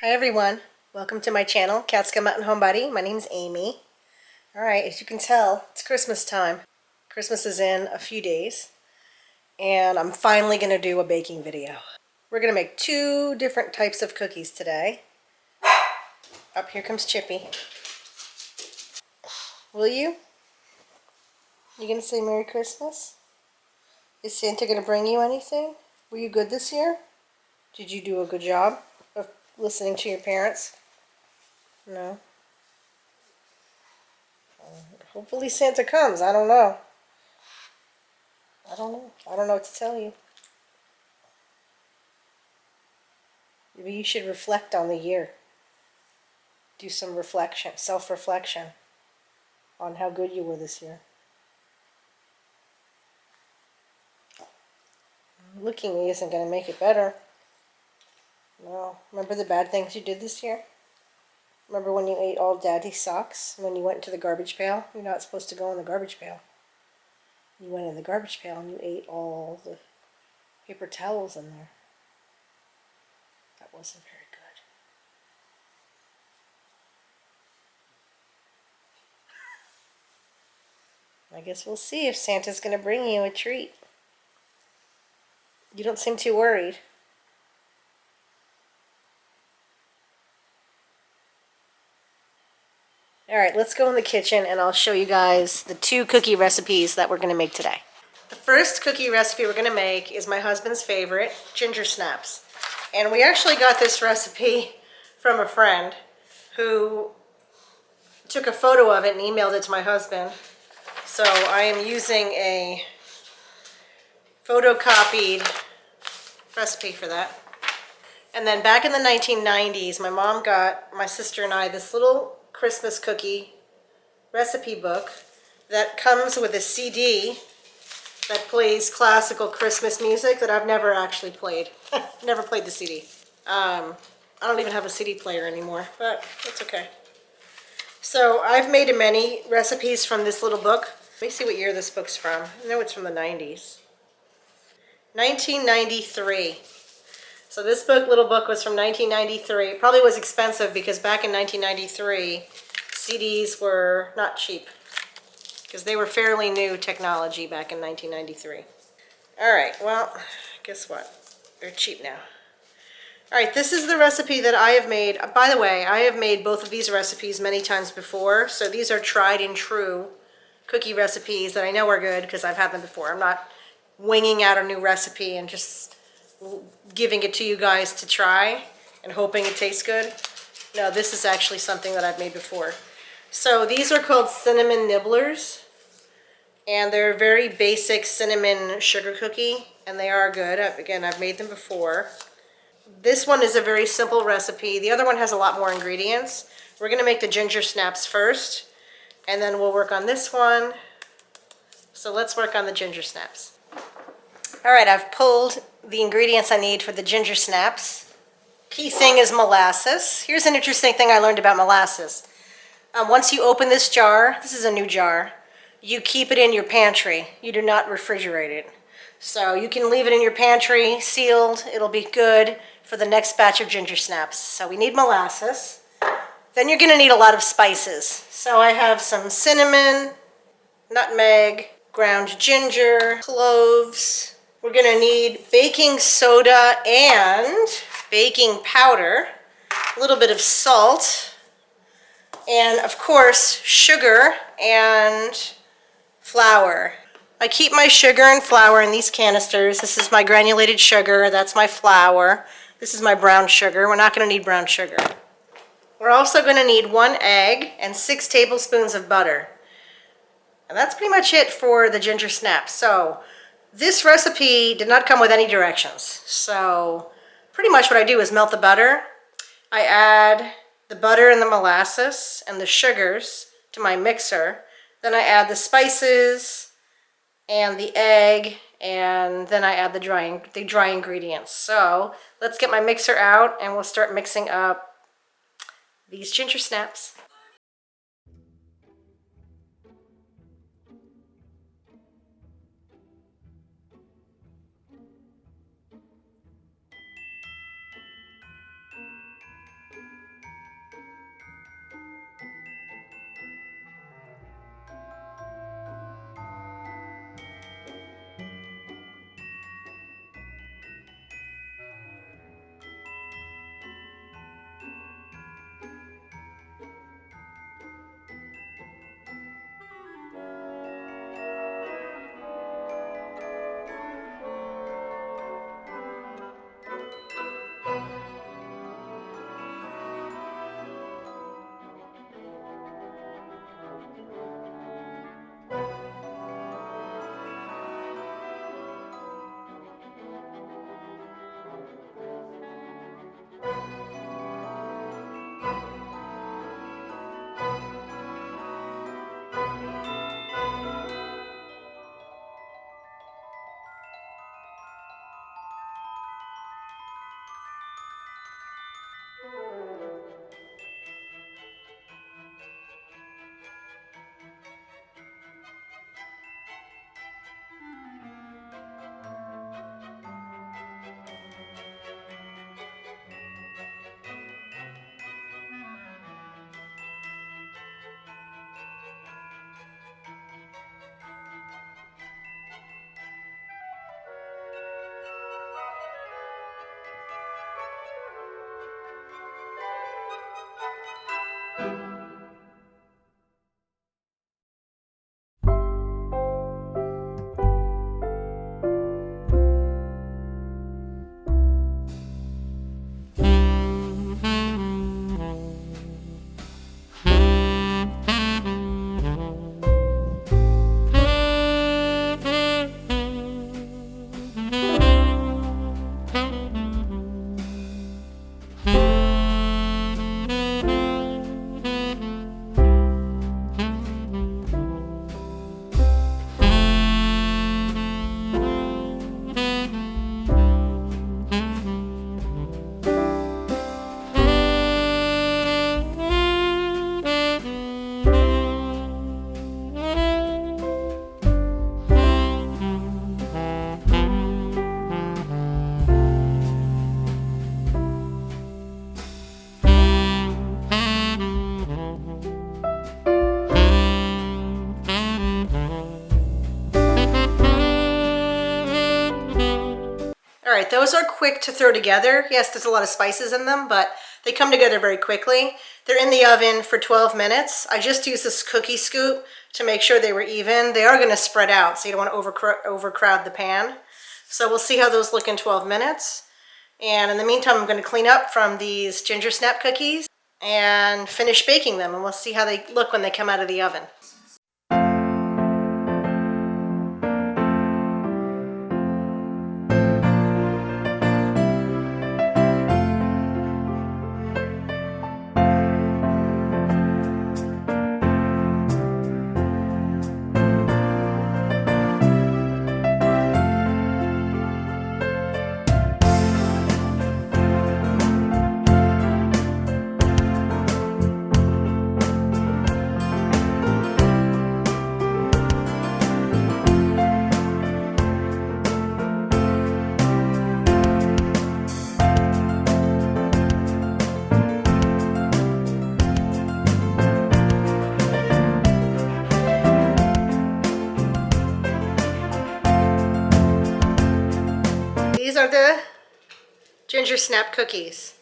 Hi everyone, welcome to my channel, Catskill Mountain Homebody. My name's Amy. Alright, as you can tell, it's Christmas time. Christmas is in a few days, and I'm finally going to do a baking video. We're going to make two different types of cookies today. Up here comes Chippy. Will you? You going to say Merry Christmas? Is Santa going to bring you anything? Were you good this year? Did you do a good job of listening to your parents? No? Hopefully Santa comes. I don't know. I don't know what to tell you. Maybe you should reflect on the year. Do some reflection, self-reflection on how good you were this year. Looking at me isn't going to make it better. No. Remember the bad things you did this year? Remember when you ate all Daddy's socks when you went into the garbage pail? You're not supposed to go in the garbage pail. You went in the garbage pail and you ate all the paper towels in there. That wasn't very good. I guess we'll see if Santa's going to bring you a treat. You don't seem too worried. Alright, let's go in the kitchen and I'll show you guys the two cookie recipes that we're going to make today. The first cookie recipe we're going to make is my husband's favorite, ginger snaps. And we actually got this recipe from a friend who took a photo of it and emailed it to my husband. So I am using a photocopied recipe for that. And then back in the 1990s, my mom got my sister and I this little Christmas cookie recipe book that comes with a CD that plays classical Christmas music that I've never actually played. Never played the CD. I don't even have a CD player anymore, but that's okay. So I've made many recipes from this little book. Let me see what year this book's from. I know it's from the 90s. 1993. So this little book was from 1993. It probably was expensive because back in 1993, CDs were not cheap because they were fairly new technology back in 1993. All right, well, guess what? They're cheap now. All right, this is the recipe that I have made. By the way, I have made both of these recipes many times before, so these are tried and true cookie recipes that I know are good because I've had them before. I'm not winging out a new recipe and just giving it to you guys to try and hoping it tastes good. No, this is actually something that I've made before. So these are called cinnamon nibblers, and they're a very basic cinnamon sugar cookie, and they are good. Again, I've made them before. This one is a very simple recipe. The other one has a lot more ingredients. We're going to make the ginger snaps first, and then we'll work on this one. So let's work on the ginger snaps. All right, I've pulled the ingredients I need for the ginger snaps. Key thing is molasses. Here's an interesting thing I learned about molasses. Once you open this jar, this is a new jar, you keep it in your pantry. You do not refrigerate it. So you can leave it in your pantry, sealed. It'll be good for the next batch of ginger snaps. So we need molasses. Then you're going to need a lot of spices. So I have some cinnamon, nutmeg, ground ginger, cloves. We're going to need baking soda and baking powder, a little bit of salt, and of course sugar and flour. I keep my sugar and flour in these canisters. This is my granulated sugar, that's my flour. This is my brown sugar. We're not going to need brown sugar. We're also going to need 1 egg and 6 tablespoons of butter. And that's pretty much it for the ginger snaps. So This recipe did not come with any directions. So pretty much what I do is melt the butter. I add the butter and the molasses and the sugars to my mixer. Then I add the spices and the egg, and then I add the dry ingredients. So let's get my mixer out and we'll start mixing up these ginger snaps. All right, those are quick to throw together. Yes, there's a lot of spices in them, but they come together very quickly. They're in the oven for 12 minutes. I just used this cookie scoop to make sure they were even. They are going to spread out, so you don't want to overcrowd the pan. So we'll see how those look in 12 minutes. And in the meantime, I'm going to clean up from these ginger snap cookies and finish baking them, and we'll see how they look when they come out of the oven. These are the ginger snap cookies.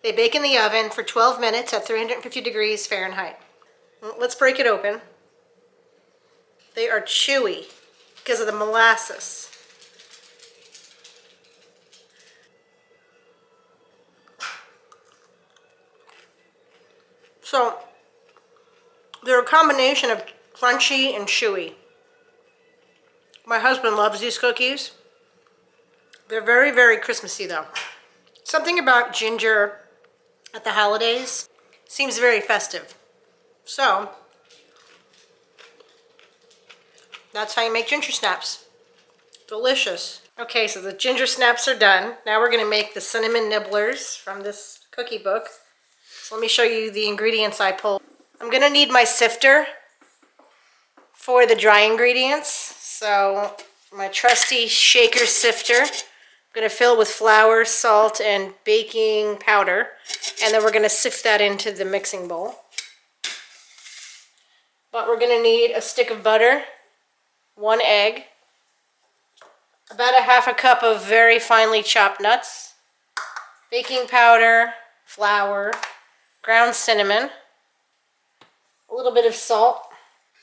They bake in the oven for 12 minutes at 350 degrees Fahrenheit. Let's break it open. They are chewy because of the molasses. So they're a combination of crunchy and chewy. My husband loves these cookies. They're very, very Christmassy though. Something about ginger at the holidays seems very festive. So, that's how you make ginger snaps. Delicious. Okay, so the ginger snaps are done. Now we're gonna make the cinnamon nibblers from this cookie book. So let me show you the ingredients I pulled. I'm gonna need my sifter for the dry ingredients. So my trusty shaker sifter. I'm gonna fill with flour, salt, and baking powder. And then we're gonna sift that into the mixing bowl. But we're gonna need a stick of butter, 1 egg, about a half a cup of very finely chopped nuts, baking powder, flour, ground cinnamon, a little bit of salt.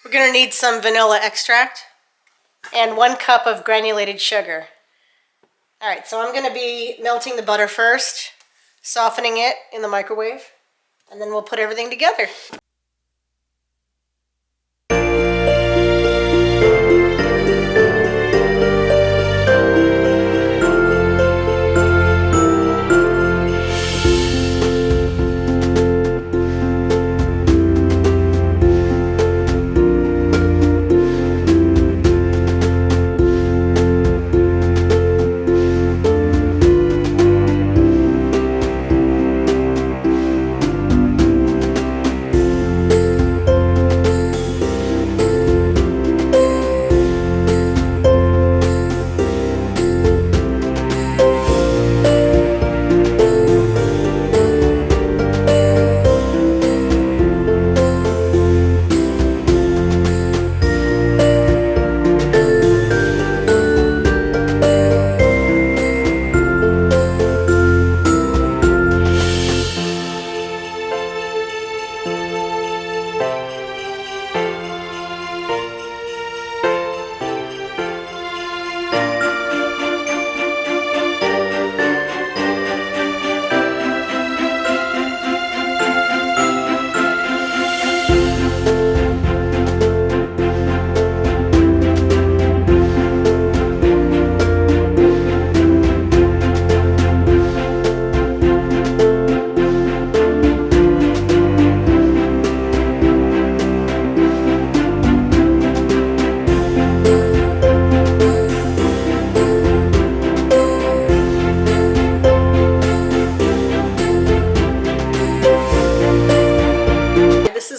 We're gonna need some vanilla extract and 1 cup of granulated sugar. All right, so I'm gonna be melting the butter first, softening it in the microwave, and then we'll put everything together.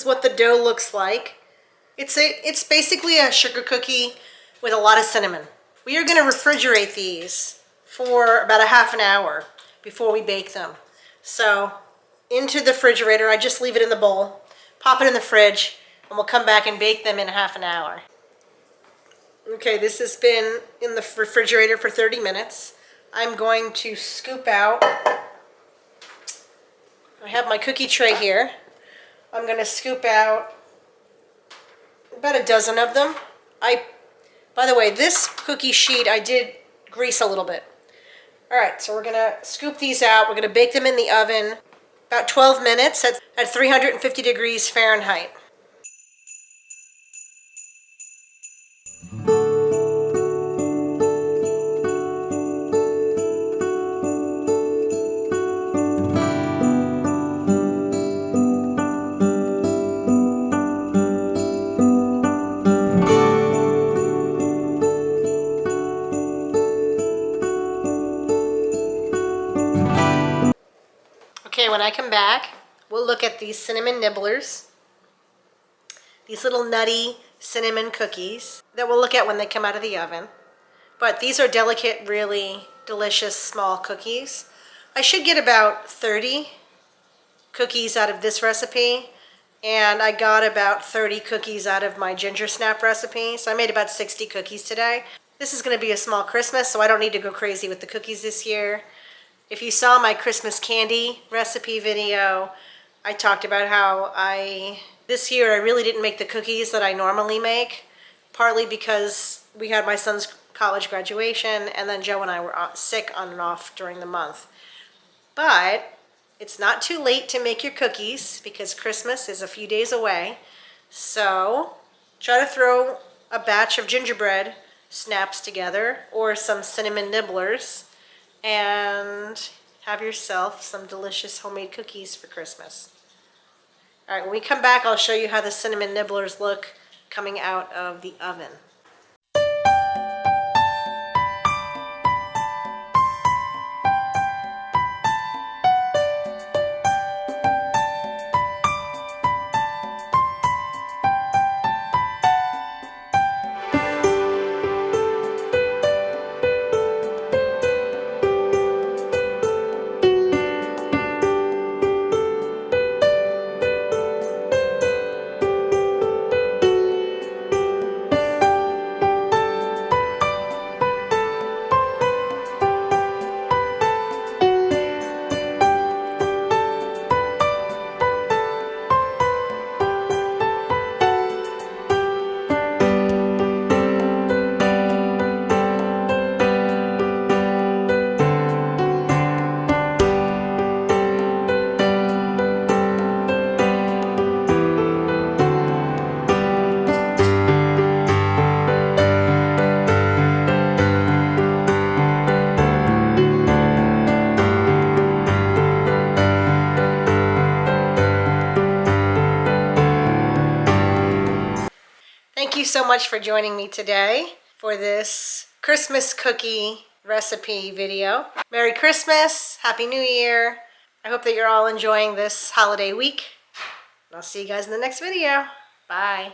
What the dough looks like. It's basically a sugar cookie with a lot of cinnamon. We are going to refrigerate these for about a half an hour before we bake them. So into the refrigerator, I just leave it in the bowl, pop it in the fridge, and we'll come back and bake them in half an hour. Okay, this has been in the refrigerator for 30 minutes. I'm going to scoop out. I have my cookie tray here. I'm going to scoop out about a dozen of them. By the way, this cookie sheet I did grease a little bit. All right, so we're going to scoop these out. We're going to bake them in the oven about 12 minutes at 350 degrees Fahrenheit. Okay, when I come back, we'll look at these cinnamon nibblers, these little nutty cinnamon cookies that we'll look at when they come out of the oven. But these are delicate, really delicious small cookies. I should get about 30 cookies out of this recipe, and I got about 30 cookies out of my ginger snap recipe, so I made about 60 cookies today. This is going to be a small Christmas, so I don't need to go crazy with the cookies this year. If you saw my Christmas candy recipe video, I talked about how this year I really didn't make the cookies that I normally make, partly because we had my son's college graduation, and then Joe and I were sick on and off during the month. But it's not too late to make your cookies because Christmas is a few days away. So try to throw a batch of gingerbread snaps together or some cinnamon nibblers and have yourself some delicious homemade cookies for Christmas. All right, when we come back, I'll show you how the cinnamon nibblers look coming out of the oven. Thank you so much for joining me today for this Christmas cookie recipe video. Merry Christmas, Happy New Year. I hope that you're all enjoying this holiday week. And I'll see you guys in the next video. Bye.